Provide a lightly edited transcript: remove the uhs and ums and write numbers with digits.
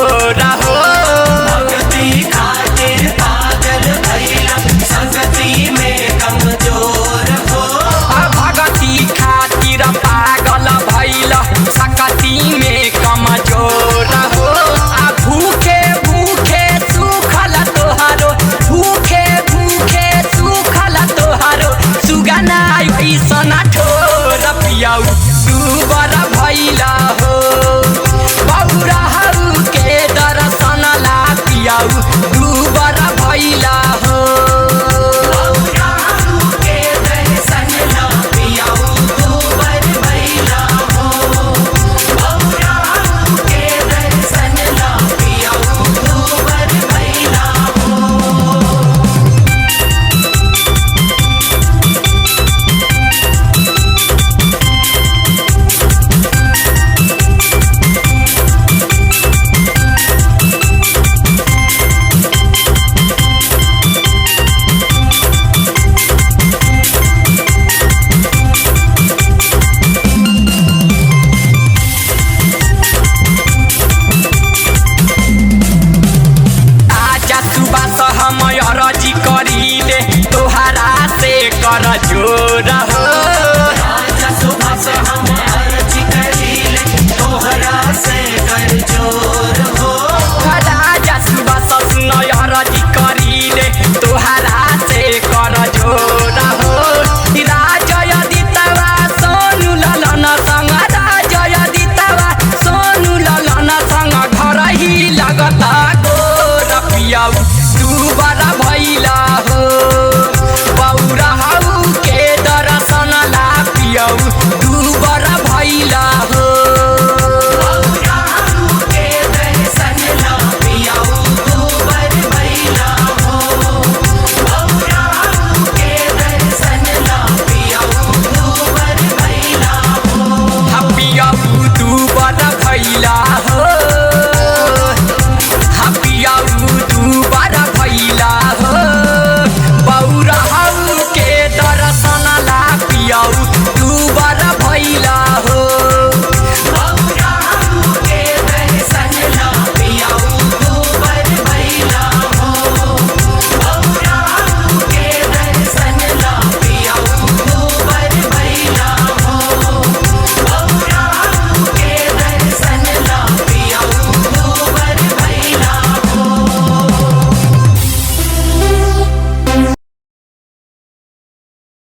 छोरा हो। भक्ति खातिर पागल भइला संगति में कमजोर हो। भक्ति खातिर पागल भइला सकती में कमजोर हो। भूखे भूखे सुखल तोहारो, भूखे भूखे सुखल तोहारो सुगना ऐसन ठोर पियाऊ सुबर भइला हो। बौराहु के दर्शन ला पियाऊ दुबर भइला हो। बौराहु के दर्शन ला पियाऊ दुबर भइला हो। बौराहु के दर्शन ला पियाऊ दुबर भइला हो। आजा सुबह से हम अरजी करीले तोहरा से कर जोर हो। आजा सुबह से हम अर्जी करीले तोहरा से कर जोर हो। आजा सुबह से सुन अरजी करीले तोहरा से कर जोर हो। राजय दितवा सोनू ललन संग, राजय दितवा सोनू ललन संग घर ही लगता